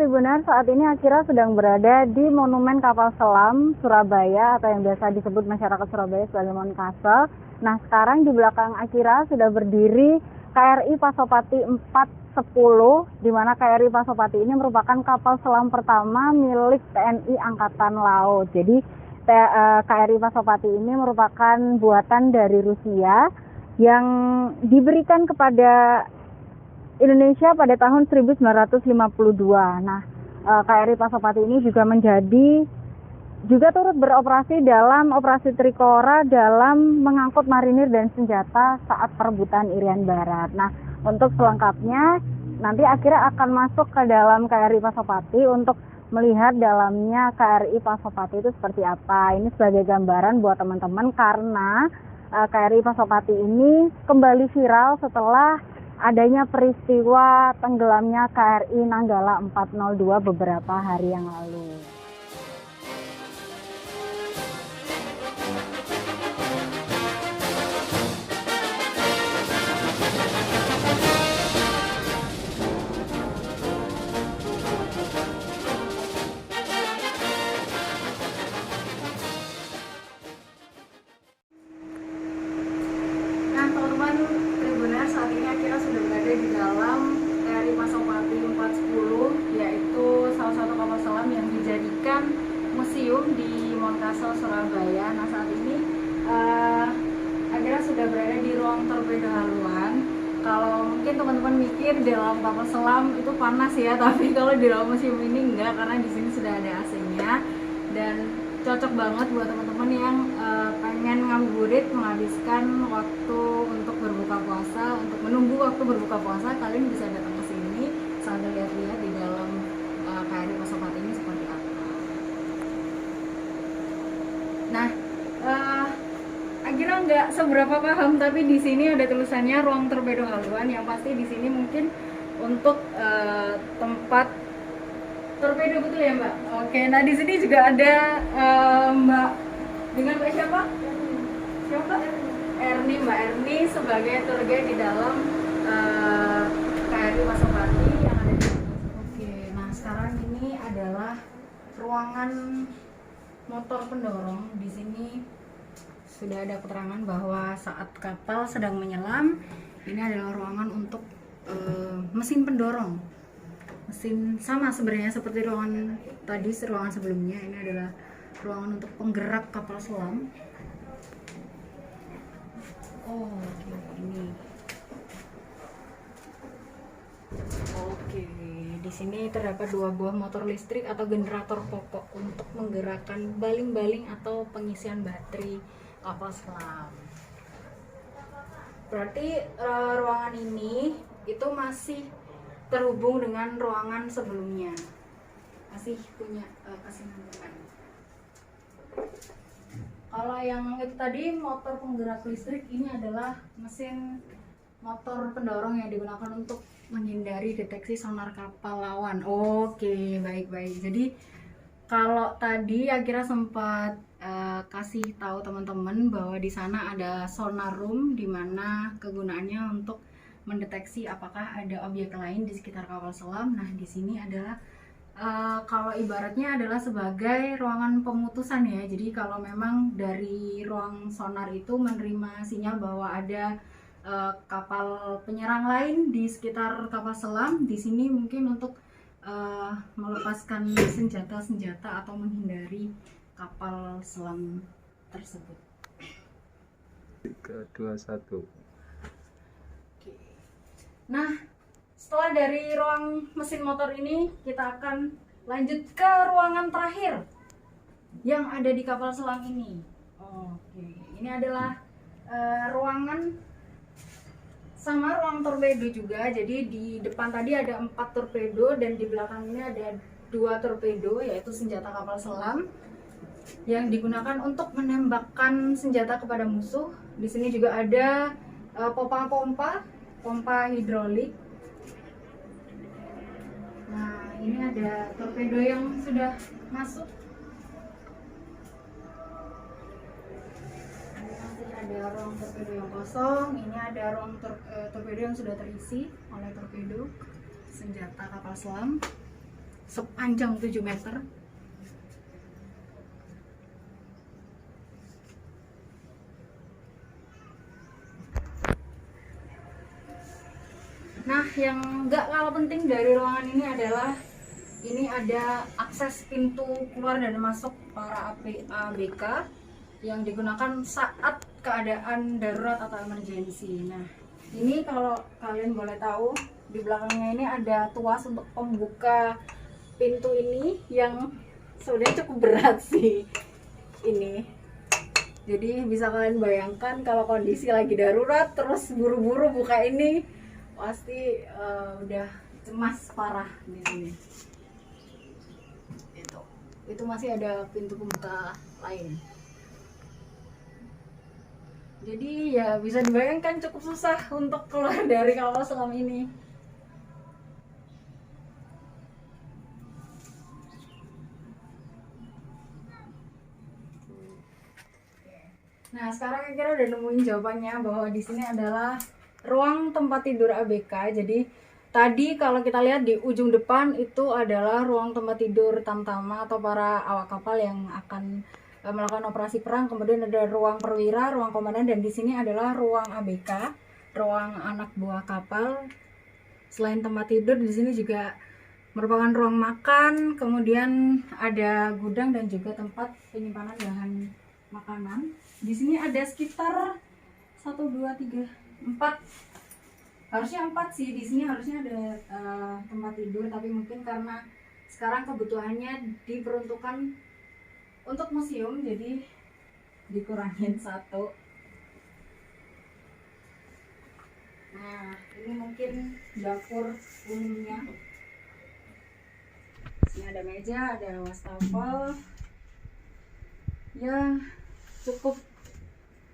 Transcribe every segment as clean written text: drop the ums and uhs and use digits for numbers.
Tribuners, saat ini Akira sedang berada di Monumen Kapal Selam Surabaya atau yang biasa disebut masyarakat Surabaya sebagai Moncastle. Nah, sekarang di belakang Akira sudah berdiri KRI Pasopati 410, di mana KRI Pasopati ini merupakan kapal selam pertama milik TNI Angkatan Laut. Jadi KRI Pasopati ini merupakan buatan dari Rusia yang diberikan kepada Indonesia pada tahun 1952. Nah, KRI Pasopati ini juga turut beroperasi dalam operasi Trikora dalam mengangkut marinir dan senjata saat perebutan Irian Barat. Nah, untuk selengkapnya nanti Akira akan masuk ke dalam KRI Pasopati untuk melihat dalamnya KRI Pasopati itu seperti apa. Ini sebagai gambaran buat teman-teman karena KRI Pasopati ini kembali viral setelah adanya peristiwa tenggelamnya KRI Nanggala 402 beberapa hari yang lalu. Nah, teman-teman Tribuners, saat ini Akira sudah berada di dalam KRI Pasopati 410, yaitu salah satu kapal selam yang dijadikan museum di Moncastle, Surabaya. Nah, saat ini Akira sudah berada di ruang torpedo haluan. Kalau mungkin teman-teman mikir di dalam kapal selam itu panas ya, tapi kalau di dalam museum ini enggak, karena di sini sudah ada AC-nya dan cocok banget buat teman-teman yang pengen ngabuburit, menghabiskan waktu untuk berbuka puasa, untuk menunggu waktu berbuka puasa. Kalian bisa datang ke sini sambil lihat-lihat di dalam KRI Pasopati ini seperti apa. Nah, Akira nggak seberapa paham, tapi di sini ada tulisannya ruang torpedo haluan, yang pasti di sini mungkin untuk tempat torpedo, betul ya Mbak? Oke, nah di sini juga ada Mbak, dengan Mbak siapa? Siapa? Erni, Mbak Erni sebagai tour guide di dalam KRI Pasopati yang ada di sini. Oke, nah sekarang ini adalah ruangan motor pendorong. Di sini sudah ada keterangan bahwa saat kapal sedang menyelam, ini adalah ruangan untuk mesin pendorong. Mesin sama sebenarnya seperti ruangan tadi, ruangan sebelumnya. Ini adalah ruangan untuk penggerak kapal selam. Oh, ini. Oke, di sini terdapat 2 buah motor listrik atau generator pokok untuk menggerakkan baling-baling atau pengisian baterai kapal selam. Berarti ruangan ini itu masih terhubung dengan ruangan sebelumnya, masih punya kesinambungan. Kalau yang itu tadi motor penggerak listrik, ini adalah mesin motor pendorong yang digunakan untuk menghindari deteksi sonar kapal lawan. Oke, baik-baik. Jadi kalau tadi Akira sempat kasih tahu teman-teman bahwa di sana ada sonar room, di mana kegunaannya untuk mendeteksi apakah ada objek lain di sekitar kapal selam. Nah, di sini adalah kalau ibaratnya adalah sebagai ruangan pemutusan ya. Jadi kalau memang dari ruang sonar itu menerima sinyal bahwa ada kapal penyerang lain di sekitar kapal selam, di sini mungkin untuk melepaskan senjata-senjata atau menghindari kapal selam tersebut. 3, 2, 1. Nah, setelah dari ruang mesin motor ini, kita akan lanjut ke ruangan terakhir yang ada di kapal selam ini. Oke, ini adalah ruangan sama ruang torpedo juga. Jadi di depan tadi ada 4 torpedo dan di belakang ini ada 2 torpedo, yaitu senjata kapal selam yang digunakan untuk menembakkan senjata kepada musuh. Di sini juga ada pompa hidrolik. Nah, ini ada torpedo yang sudah masuk. Masih ada ruang torpedo yang kosong. Ini ada ruang torpedo yang sudah terisi oleh torpedo senjata kapal selam. sepanjang 7 meter. Nah, yang nggak kalah penting dari ruangan ini adalah ini ada akses pintu keluar dan masuk para ABK yang digunakan saat keadaan darurat atau emergensi. Nah, ini kalau kalian boleh tahu, di belakangnya ini ada tuas untuk pembuka pintu ini yang sebenarnya cukup berat sih ini. Jadi bisa kalian bayangkan kalau kondisi lagi darurat terus buru-buru buka ini, pasti udah cemas parah di sini. Itu masih ada pintu pembuka lain. Jadi ya bisa dibayangkan cukup susah untuk keluar dari kapal selam ini. Nah, sekarang kira udah nemuin jawabannya bahwa di sini adalah ruang tempat tidur ABK. Jadi tadi kalau kita lihat di ujung depan itu adalah ruang tempat tidur tamtama atau para awak kapal yang akan melakukan operasi perang. Kemudian ada ruang perwira, ruang komandan, dan di sini adalah ruang ABK, ruang anak buah kapal. Selain tempat tidur, di sini juga merupakan ruang makan, kemudian ada gudang dan juga tempat penyimpanan bahan makanan. Di sini ada sekitar 1, 2, 3, 4, harusnya 4 sih. Di sini harusnya ada tempat tidur, tapi mungkin karena sekarang kebutuhannya diperuntukkan untuk museum, jadi dikurangin 1. Nah, ini mungkin dapur umumnya. Sini ada meja, ada wastafel. Ya, cukup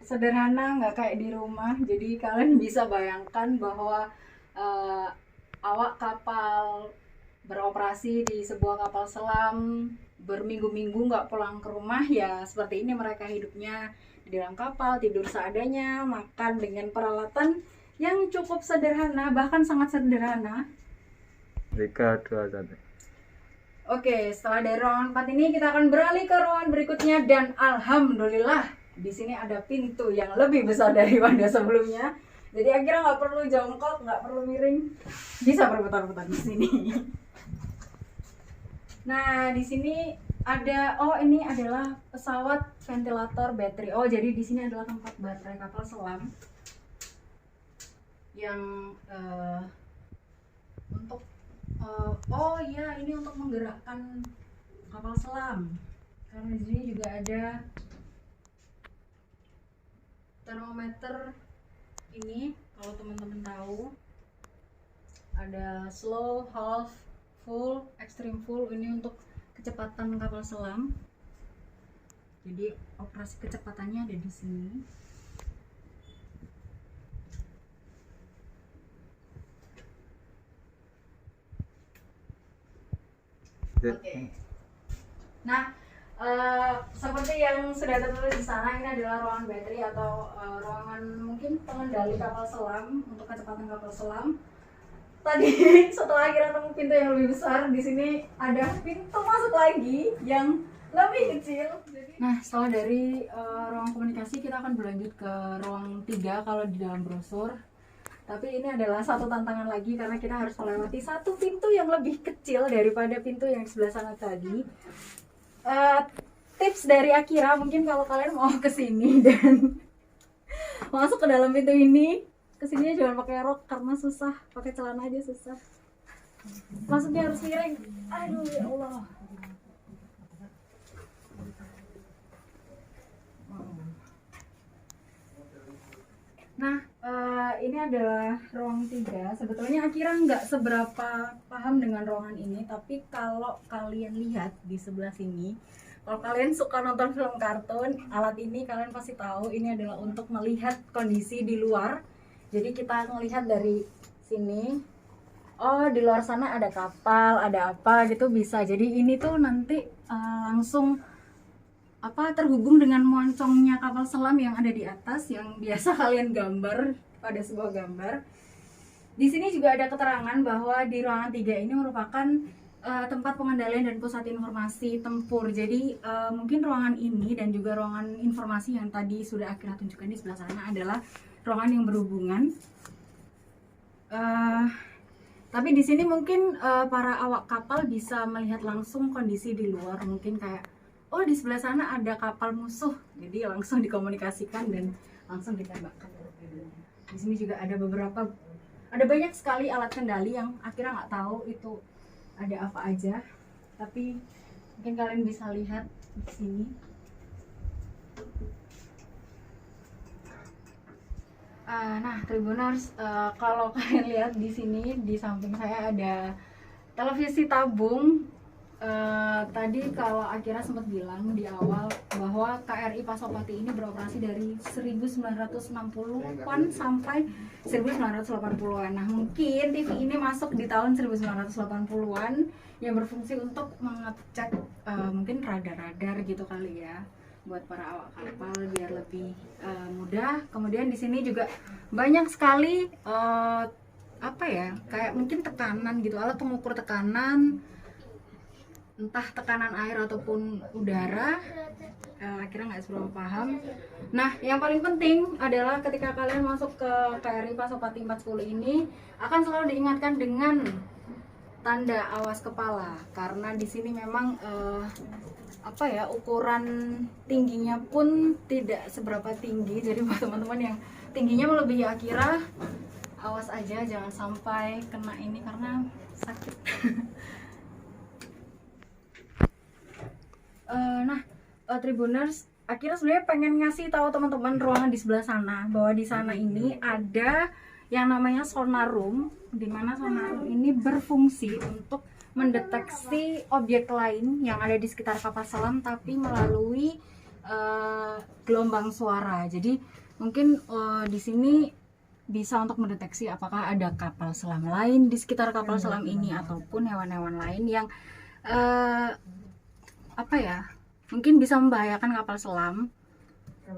sederhana, nggak kayak di rumah. Jadi kalian bisa bayangkan bahwa awak kapal beroperasi di sebuah kapal selam berminggu-minggu nggak pulang ke rumah, ya seperti ini mereka hidupnya di dalam kapal, tidur seadanya, makan dengan peralatan yang cukup sederhana, bahkan sangat sederhana. 3, 2, 1. Oke, setelah dari ruangan 4 ini kita akan beralih ke ruangan berikutnya, dan alhamdulillah di sini ada pintu yang lebih besar daripada sebelumnya. Jadi akhirnya nggak perlu jongkok, nggak perlu miring, bisa berputar-putar di sini. Nah, di sini ada, ini adalah pesawat ventilator baterai. Oh, jadi di sini adalah tempat baterai kapal selam yang untuk ini untuk menggerakkan kapal selam. Karena di sini juga ada termometer ini, kalau teman-teman tahu, ada slow, half, full, extreme full. Ini untuk kecepatan kapal selam. Jadi operasi kecepatannya ada di sini. Oke. Nah, seperti yang sudah tertulis di sana, ini adalah ruangan bateri atau ruangan mungkin pengendali kapal selam untuk kecepatan kapal selam. Tadi setelah akhirnya nemu pintu yang lebih besar, di sini ada pintu masuk lagi yang lebih kecil. Nah, setelah dari ruang komunikasi, kita akan berlanjut ke ruang 3 kalau di dalam brosur. Tapi ini adalah satu tantangan lagi karena kita harus melewati satu pintu yang lebih kecil daripada pintu yang sebelah sana tadi. Tips dari Akira, mungkin kalau kalian mau kesini dan masuk ke dalam pintu ini, kesininya jangan pakai rok karena susah, pakai celana aja susah. Masuknya harus miring. Aduh ya Allah. Nah, ini adalah ruang 3. Sebetulnya Akira nggak seberapa paham dengan ruangan ini, tapi kalau kalian lihat di sebelah sini, kalau kalian suka nonton film kartun, alat ini kalian pasti tahu ini adalah untuk melihat kondisi di luar. Jadi kita melihat dari sini, oh di luar sana ada kapal, ada apa gitu bisa. Jadi ini tuh nanti langsung terhubung dengan moncongnya kapal selam yang ada di atas, yang biasa kalian gambar pada sebuah gambar. Di sini juga ada keterangan bahwa di ruangan 3 ini merupakan tempat pengendalian dan pusat informasi tempur. Jadi mungkin ruangan ini dan juga ruangan informasi yang tadi sudah Akira tunjukkan di sebelah sana adalah ruangan yang berhubungan. Tapi di sini mungkin para awak kapal bisa melihat langsung kondisi di luar. Mungkin kayak, oh di sebelah sana ada kapal musuh, jadi langsung dikomunikasikan dan langsung ditembakkan. Di sini juga ada banyak sekali alat kendali yang Akira nggak tahu itu ada apa aja, tapi mungkin kalian bisa lihat di sini. Nah, Tribuners, kalau kalian lihat di sini di samping saya ada televisi tabung. Tadi kalau Akira sempat bilang di awal bahwa KRI Pasopati ini beroperasi dari 1960-an sampai 1980-an. Nah, mungkin TV ini masuk di tahun 1980-an yang berfungsi untuk mengecek mungkin radar-radar gitu kali ya, buat para awak kapal biar lebih mudah. Kemudian di sini juga banyak sekali apa ya, kayak mungkin tekanan gitu, alat pengukur tekanan, entah tekanan air ataupun udara. Akhirnya nggak seberapa paham. Nah, yang paling penting adalah ketika kalian masuk ke KRI Pasopati 410 ini akan selalu diingatkan dengan tanda awas kepala, karena di sini memang apa ya, ukuran tingginya pun tidak seberapa tinggi. Jadi buat teman-teman yang tingginya melebihi Akira, awas aja jangan sampai kena ini karena sakit. Tribuners, Akira sebenarnya pengen ngasih tahu teman-teman ruangan di sebelah sana bahwa di sana ini ada yang namanya sonar room, di mana sonar room ini berfungsi untuk mendeteksi objek lain yang ada di sekitar kapal selam tapi melalui gelombang suara. Jadi mungkin di sini bisa untuk mendeteksi apakah ada kapal selam lain di sekitar kapal selam ini ataupun hewan-hewan lain yang apa ya, mungkin bisa membahayakan kapal selam. Gitu.